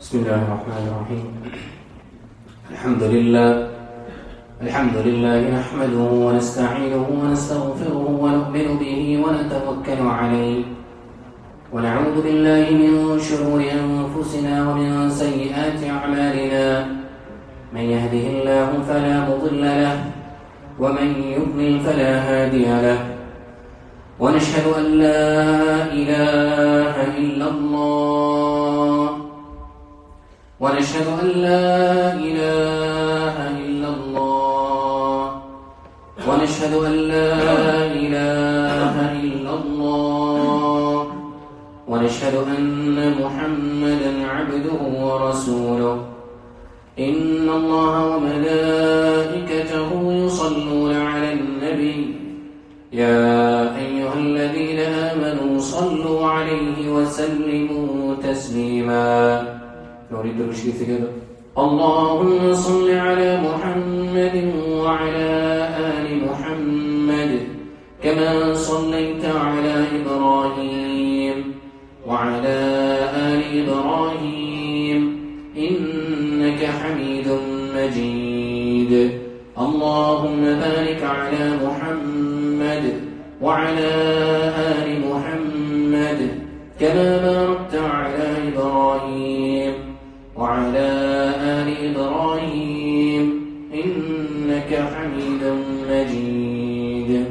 بسم الله الرحمن الرحيم الحمد لله نحمده ونستعينه ونستغفره ونؤمن به ونتوكل عليه ونعوذ بالله من شرور أنفسنا ومن سيئات أعمالنا من يهده الله فلا مضل له ومن يضلل فلا هادي له ونشهد أن لا إله إلا الله ونشهد أن لا إله إلا الله ونشهد أن لا إله إلا الله ونشهد أن محمدا عبده ورسوله إن الله وملائكته يصلون على النبي يا أيها الذين آمنوا صلوا عليه وسلموا تسليما نريد الشيء together اللهم صل على محمد وعلى آل محمد كما صليت على إبراهيم وعلى آل إبراهيم إنك حميد مجيد اللهم بارك على محمد وعلى آل محمد كما باركت على إبراهيم وعلى آل إبراهيم إنك حميد مجيد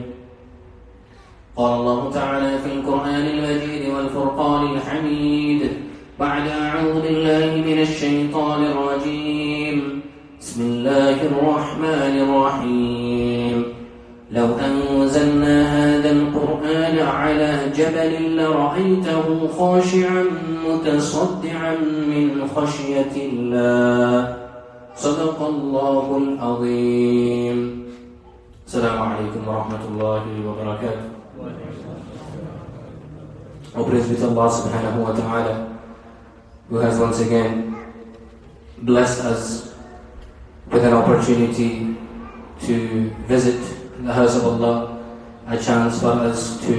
قال الله تعالى في القرآن المجيد والفرقان الحميد بعد أعوذ بالله من الشيطان الرجيم بسم الله الرحمن الرحيم لو أنزلنا هذا القرآن على جبل لرأيته خاشعا متصدعا من خشية الله صدق الله العظيم السلام عليكم ورحمة الله وبركاته All praise be to Allah subhanahu wa ta'ala, who has once again blessed us with an opportunity to visit the house of Allah, a chance for us to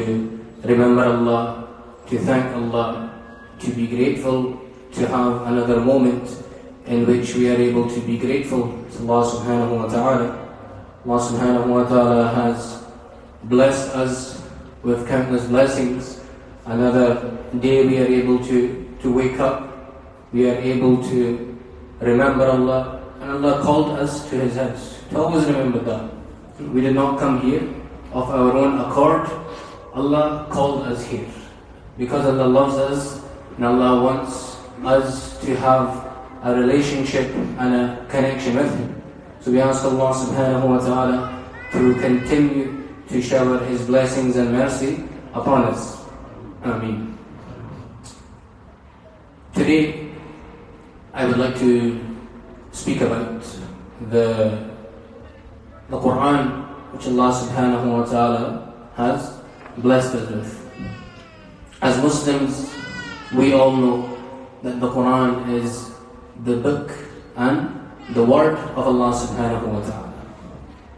remember Allah, to thank Allah, to be grateful, to have another moment in which we are able to be grateful to Allah subhanahu wa ta'ala. Allah subhanahu wa ta'ala has blessed us with countless blessings. Another day we are able to wake up, we are able to remember Allah, and Allah called us to His house. To always remember that. We did not come here of our own accord. Allah called us here because Allah loves us and Allah wants us to have a relationship and a connection with Him. So we ask Allah subhanahu wa ta'ala to continue to shower His blessings and mercy upon us. Ameen. Today I would like to speak about the Quran, which Allah subhanahu wa ta'ala has blessed us with. As Muslims, we all know that the Quran is the book and the word of Allah subhanahu wa ta'ala.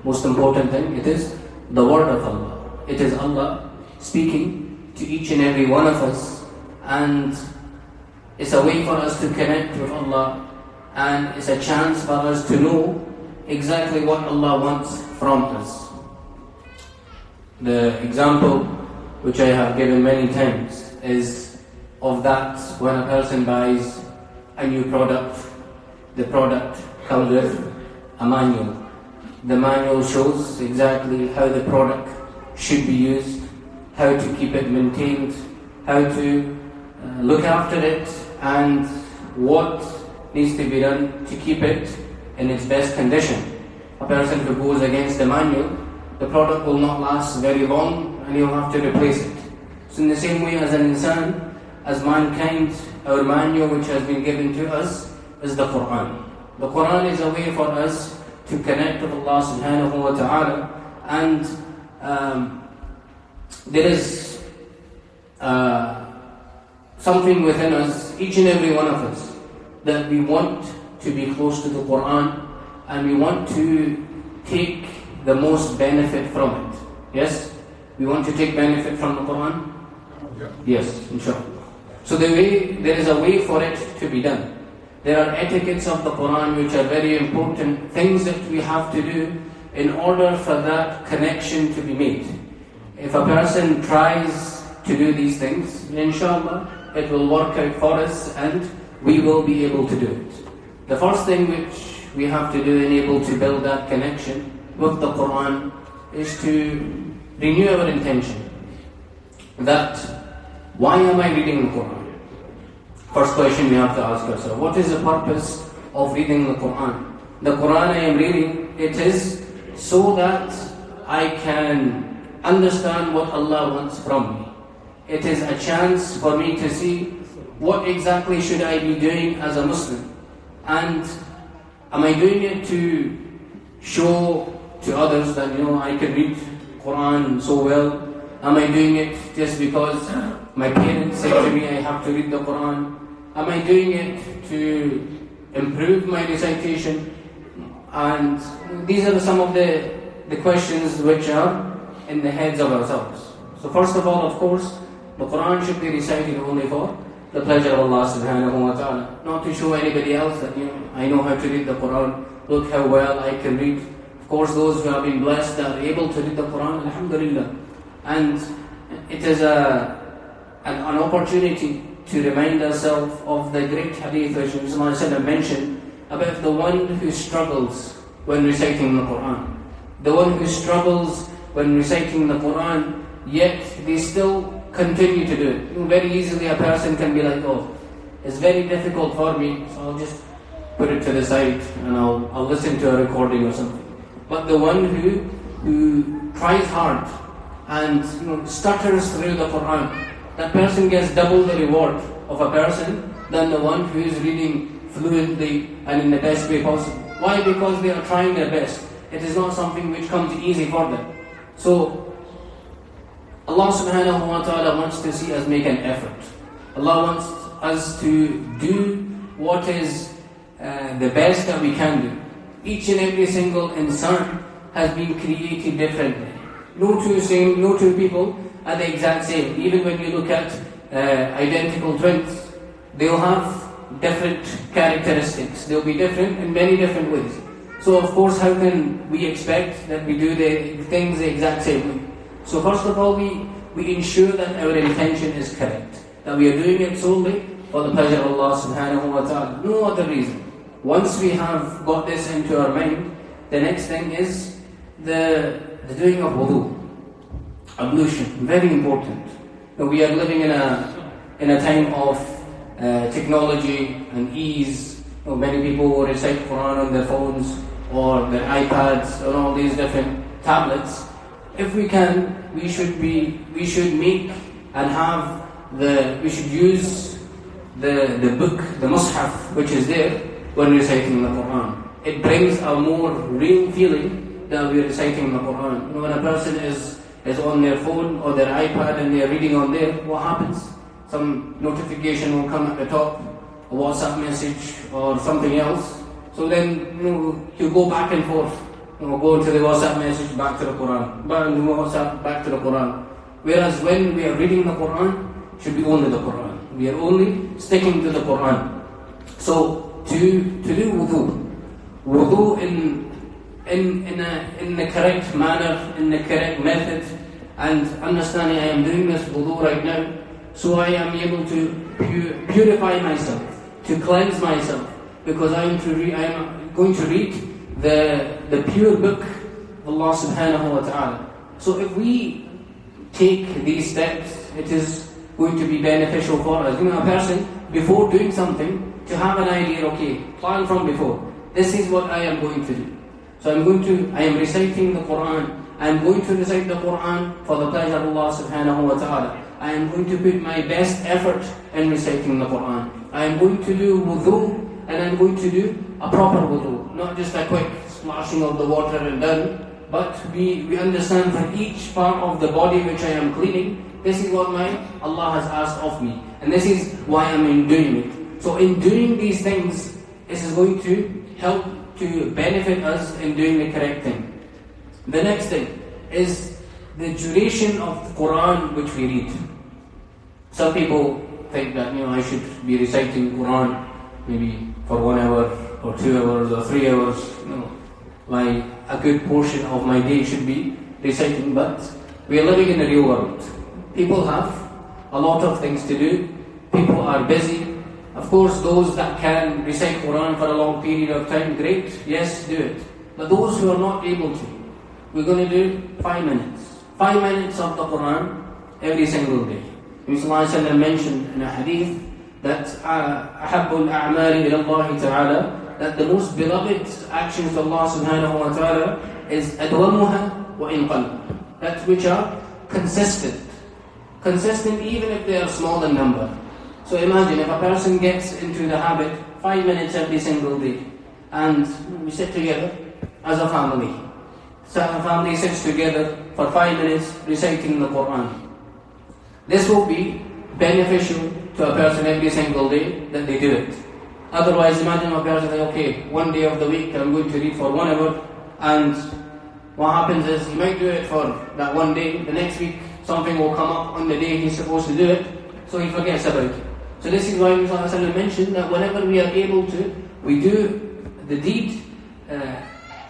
Most important thing, it is the word of Allah. It is Allah speaking to each and every one of us, and it's a way for us to connect with Allah, and it's a chance for us to know exactly what Allah wants from us. The example which I have given many times is of that when a person buys a new product, the product comes with a manual. The manual shows exactly how the product should be used, how to keep it maintained, how to look after it, and what needs to be done to keep it in its best condition. A person who goes against the manual, the product will not last very long and he'll have to replace it. So in the same way as an insan, as mankind, our manual which has been given to us is the Quran. The Quran is a way for us to connect with Allah subhanahu wa ta'ala, and there is something within us, each and every one of us, that we want to be close to the Quran and we want to take the most benefit from it. Yes? We want to take benefit from the Quran? Yeah. Yes, inshallah. So there is a way for it to be done. There are etiquettes of the Quran which are very important, things that we have to do in order for that connection to be made. If a person tries to do these things, inshallah, it will work out for us and we will be able to do it. The first thing which we have to do and able to build that connection with the Quran is to renew our intention. That, why am I reading the Quran? First question we have to ask ourselves, what is the purpose of reading the Quran? The Quran I am reading, it is so that I can understand what Allah wants from me. It is a chance for me to see what exactly should I be doing as a Muslim. And am I doing it to show to others that, I can read Quran so well? Am I doing it just because my parents say to me I have to read the Quran? Am I doing it to improve my recitation? And these are some of the questions which are in the heads of ourselves. So first of all, of course, the Quran should be recited only for the pleasure of Allah subhanahu wa ta'ala. Not to show anybody else that, I know how to read the Quran. Look how well I can read. Of course, those who have been blessed that are able to read the Quran, alhamdulillah. And it is an opportunity to remind ourselves of the great hadith which Rasulullah mentioned about the one who struggles when reciting the Quran. The one who struggles when reciting the Quran, yet they still continue to do it. Very easily a person can be like, it's very difficult for me, so I'll just put it to the side and I'll listen to a recording or something. But the one who tries hard and stutters through the Quran, that person gets double the reward of a person than the one who is reading fluently and in the best way possible. Why? Because they are trying their best. It is not something which comes easy for them. So Allah subhanahu wa ta'ala wants to see us make an effort. Allah wants us to do what is the best that we can do. Each and every single insan has been created differently. No two people are the exact same. Even when you look at identical twins, they'll have different characteristics. They'll be different in many different ways. So of course, how can we expect that we do the things the exact same way? So first of all, we ensure that our intention is correct. That we are doing it solely for the pleasure of Allah subhanahu wa ta'ala. No other reason. Once we have got this into our mind, the next thing is the doing of wudu. Ablution, very important. We are living in a time of technology and ease. Many people will recite Quran on their phones or their iPads or all these different tablets. If we can, we should make and have we should use the book, the mushaf, which is there when reciting the Quran. It brings a more real feeling that we are reciting the Quran. When a person is on their phone or their iPad and they are reading on there, what happens? Some notification will come at the top, a WhatsApp message or something else. So then you go back and forth. Go into the WhatsApp message, back to the Quran, back to the Quran. Whereas when we are reading the Quran, it should be only the Quran. We are only sticking to the Quran. So to do wudu in the correct manner, in the correct method, and understanding I am doing this wudu right now, so I am able to purify myself, to cleanse myself, because I am going to read the pure book of Allah subhanahu wa ta'ala. So if we take these steps, it is going to be beneficial for us. A person, before doing something, to have an idea, plan from before. This is what I am going to do. So I am reciting the Quran. I am going to recite the Quran for the pleasure of Allah subhanahu wa ta'ala. I am going to put my best effort in reciting the Quran. I am going to do wudu, and I am going to do a proper wudu. Not just a quick splashing of the water and done, but we understand for each part of the body which I am cleaning, this is what Allah has asked of me. And this is why I am doing it. So in doing these things, this is going to help to benefit us in doing the correct thing. The next thing is the duration of the Quran which we read. Some people think that I should be reciting Quran maybe for 1 hour or 2 hours or 3 hours, like a good portion of my day should be reciting. But we are living in a real world. People have a lot of things to do. People are busy. Of course, those that can recite Quran for a long period of time, great, yes, do it. But those who are not able to, we're going to do 5 minutes. 5 minutes of the Quran every single day. Nabi mentioned in a hadith that أحب الأعمال إلى الله تعالى, that the most beloved actions to Allah subhanahu wa ta'ala is أدومها وإن قل, that which are consistent. Consistent even if they are small in number. So imagine if a person gets into the habit 5 minutes every single day, and we sit together as a family. So a family sits together for 5 minutes reciting the Quran. This will be beneficial to a person every single day that they do it. Otherwise, imagine a person saying, okay, 1 day of the week I'm going to read for 1 hour, and what happens is he might do it for that 1 day, the next week something will come up on the day he's supposed to do it, so he forgets about it. So this is why Nabi mentioned that whenever we are able to, we do the deed,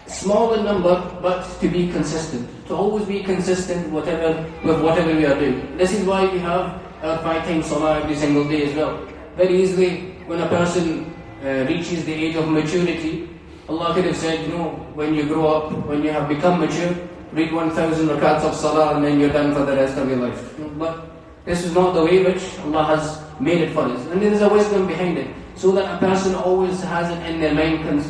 small in number, but to be consistent. To always be consistent with whatever we are doing. This is why we have our 5 times salah every single day as well. Very easily, when a person reaches the age of maturity, Allah could have said, when you grow up, when you have become mature, read 1,000 rakats of salah and then you're done for the rest of your life. But this is not the way which Allah has made it for us. And there is a wisdom behind it, so that a person always has it in their mind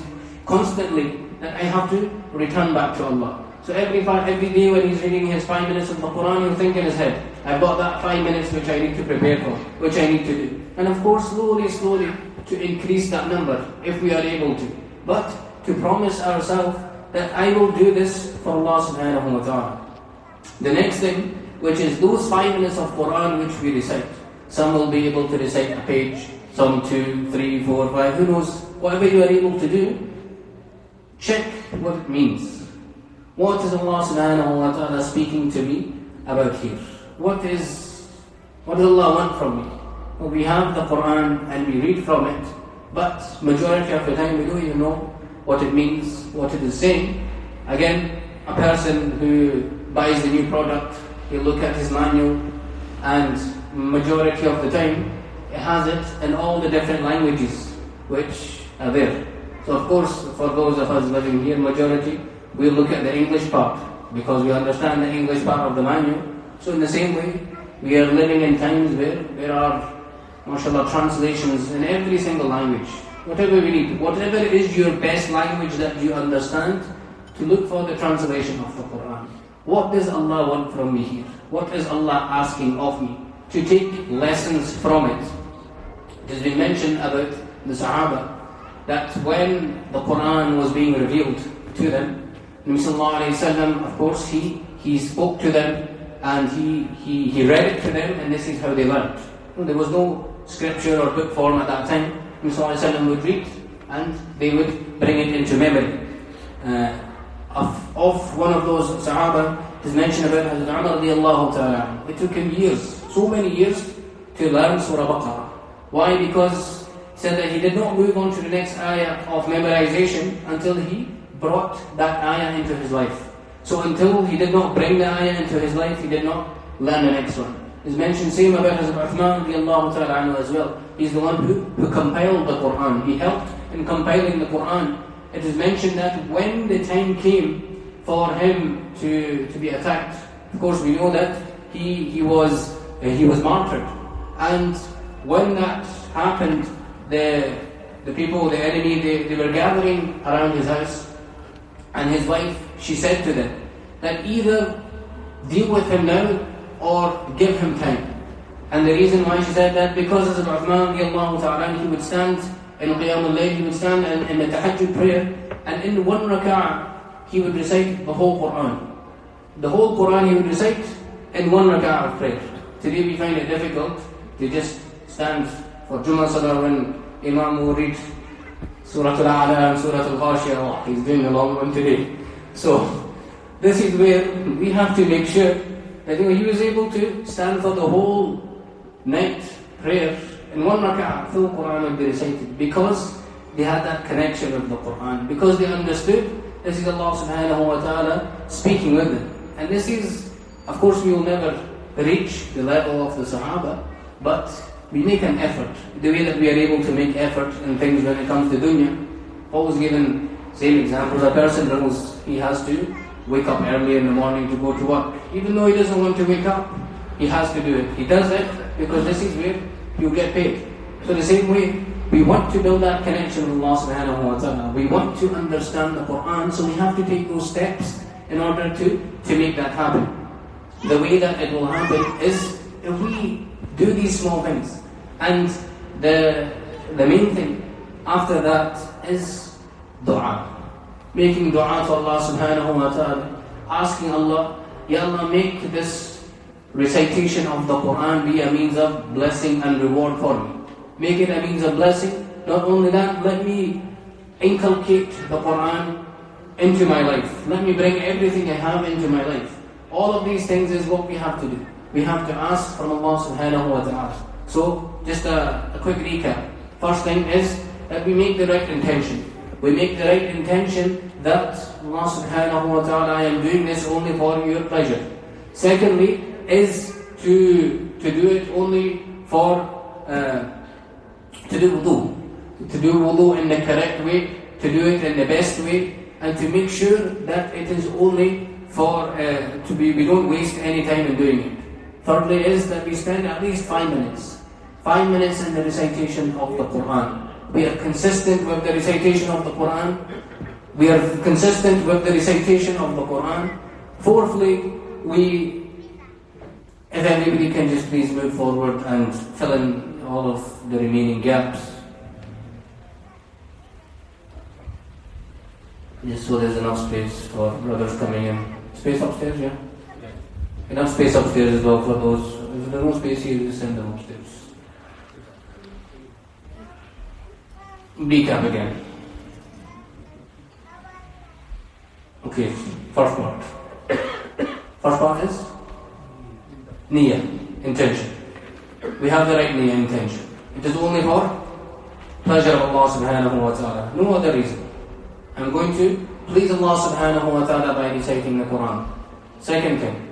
constantly, that I have to return back to Allah. So every day when he's reading his 5 minutes of the Quran, he'll think in his head, I've got that 5 minutes which I need to prepare for, which I need to do. And of course, slowly to increase that number, if we are able to. But to promise ourselves that I will do this for Allah subhanahu wa ta'ala. The next thing, which is those 5 minutes of Quran which we recite. Some will be able to recite a page, some 2, 3, 4, 5, who knows, whatever you are able to do, check what it means. What is Allah subhanahu wa ta'ala speaking to me about here? What does Allah want from me? Well, we have the Quran and we read from it, but majority of the time we don't even know what it means, what it is saying. Again, a person who buys a new product, he'll look at his manual, and majority of the time it has it in all the different languages which are there. So of course, for those of us living here, majority, we'll look at the English part, because we understand the English part of the manual. So in the same way, we are living in times where there are, mashallah, translations in every single language. Whatever we need, whatever is your best language that you understand, to look for the translation of the Quran. What does Allah want from me here? What is Allah asking of me? To take lessons from it. It has been mentioned about the Sahaba, that when the Quran was being revealed to them, Nabi sallallahu alayhi wa sallam, of course, he spoke to them, and he read it to them, and this is how they learned. There was no scripture or book form at that time. Nabi sallallahu alayhi wa sallam would read, and they would bring it into memory. Of one of those Sahaba, it is mentioned about Hazrat Umar radiallahu ta'ala. It took him years, so many years, to learn Surah Baqarah. Why? Because he said that he did not move on to the next ayah of memorization until he brought that ayah into his life. So until he did not bring the ayah into his life, he did not learn the next one. It's mentioned same about Hazrat Uthman radiallahu ta'ala anhu as well. He's the one who compiled the Quran. He helped in compiling the Quran. It is mentioned that when the time came for him to be attacked, of course we know that he was martyred. And when that happened, the people, the enemy, they were gathering around his house, and his wife, she said to them that either deal with him now or give him time. And the reason why she said that, because as Uthman radiallahu ta'ala, he would stand in Qiyam al-Layl, he would stand in the Tahajjud prayer, and in one rak'ah, he would recite the whole Quran. The whole Quran he would recite in one rak'ah of prayer. Today we find it difficult to just stand for Jummah Salah when Imam will read Surah Al-A'la and Surah Al-Ghashiyah. Oh, he's doing a long one today. So, this is where we have to make sure that he was able to stand for the whole night prayer in one rak'ah, full Quran will be recited, because they had that connection with the Quran, because they understood this is Allah subhanahu wa ta'ala speaking with them. And this is, of course, we will never reach the level of the Sahaba, but we make an effort. The way that we are able to make effort in things when it comes to dunya. Always given same examples. A person knows he has to wake up early in the morning to go to work. Even though he doesn't want to wake up, he has to do it. He does it because this is where you get paid. So the same way, we want to build that connection with Allah subhanahu wa ta'ala. We want to understand the Quran, so we have to take those steps in order to make that happen. The way that it will happen is if we do these small things. And the main thing after that is dua. Making dua to Allah subhanahu wa ta'ala. Asking Allah, Ya Allah, make this recitation of the Quran be a means of blessing and reward for me. Make it a means of blessing. Not only that, let me inculcate the Quran into my life. Let me bring everything I have into my life. All of these things is what we have to do. We have to ask from Allah subhanahu wa ta'ala. So, just a quick recap. First thing is that we make the right intention. We make the right intention that Allah subhanahu wa ta'ala, I am doing this only for your pleasure. Secondly is to do it only for to do wudu. To do wudu in the correct way, to do it in the best way, and to make sure that it is only for we don't waste any time in doing it. Thirdly is that we spend at least 5 minutes. 5 minutes in the recitation of the Quran. We are consistent with the recitation of the Quran. We are consistent with the recitation of the Quran. Fourthly, if everybody can just please move forward and fill in all of the remaining gaps. Just so there's enough space for brothers coming in. Space upstairs, yeah? Enough space upstairs as well for those. If there's no space here, just send them upstairs. Recap again. Okay, first part. First part is niyyah, intention. We have the right niyyah, intention. It is only for pleasure of Allah subhanahu wa ta'ala. No other reason. I'm going to please Allah subhanahu wa ta'ala by reciting the Quran. Second thing.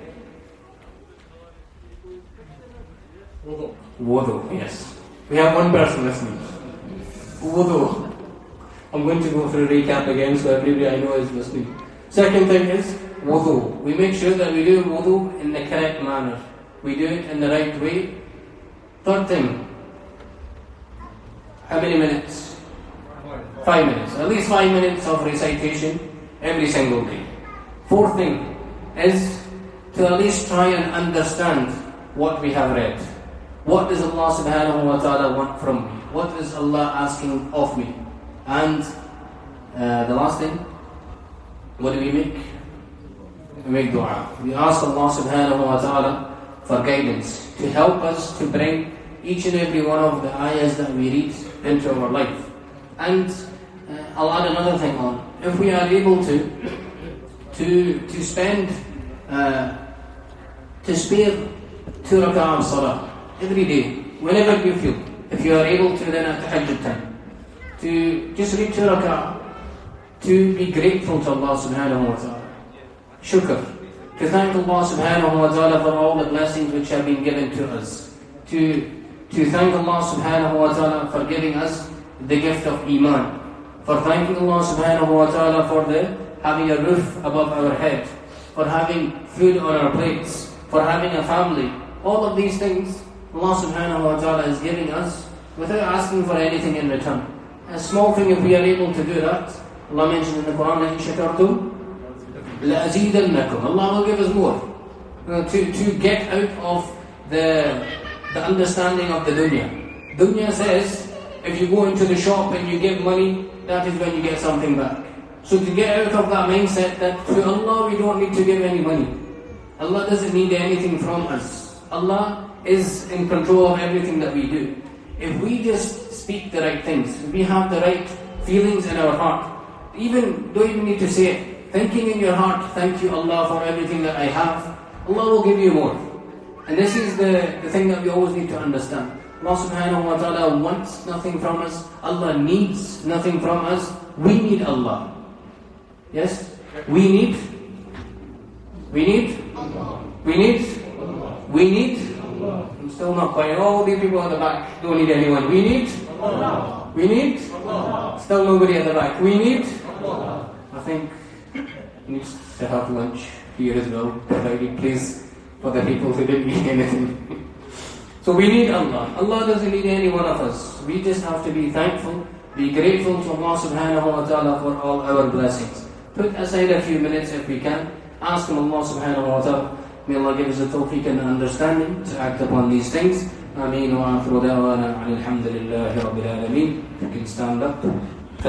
Wudu, yes. We have one person listening. Wudu. I'm going to go through a recap again so everybody I know is listening. Second thing is wudu. We make sure that we do wudu in the correct manner. We do it in the right way. Third thing. How many minutes? 5 minutes. At least 5 minutes of recitation every single day. Fourth thing is to at least try and understand what we have read. What does Allah subhanahu wa ta'ala want from me? What is Allah asking of me? And the last thing, what do we make? We make dua. We ask Allah subhanahu wa ta'ala for guidance to help us to bring each and every one of the ayahs that we read into our life. And I'll add another thing on. If we are able to spend to spare 2 rak'ah of salah every day, whenever you feel, if you are able to, then at tahajjud time, to just read 2 rak'ah, to be grateful to Allah subhanahu wa ta'ala. Shukr. To thank Allah subhanahu wa ta'ala for all the blessings which have been given to us. To thank Allah subhanahu wa ta'ala for giving us the gift of Iman. For thanking Allah subhanahu wa ta'ala for having a roof above our head. For having food on our plates. For having a family. All of these things Allah subhanahu wa ta'ala is giving us without asking for anything in return. A small thing, if we are able to do that, Allah mentioned in the Quran, لَإِن شَكَرْتُمْ لَأَزِيدَنَّكُمْ. Allah will give us more. To get out of the understanding of the dunya. Dunya says, if you go into the shop and you give money, that is when you get something back. So to get out of that mindset that to Allah we don't need to give any money. Allah doesn't need anything from us. Allah is in control of everything that we do. If we just speak the right things, if we have the right feelings in our heart, don't even need to say it. Thinking in your heart, thank you Allah for everything that I have, Allah will give you more. And this is the thing that we always need to understand. Allah subhanahu wa ta'ala wants nothing from us. Allah needs nothing from us. We need Allah. Yes? We need I'm still not quite. All the people at the back don't need anyone. We need still nobody at the back. We need I think he needs to have lunch here as well, provided please for the people who didn't need anything. So we need Allah. Allah doesn't need any one of us. We just have to be thankful, be grateful to Allah subhanahu wa ta'ala for all our blessings. Put aside a few minutes if we can. Ask Him, Allah subhanahu wa ta'ala, may Allah give us the tawfiq and understanding to act upon these things. Ameen wa akhiru da'wana alhamdulillahi rabbil alameen. You can stand up.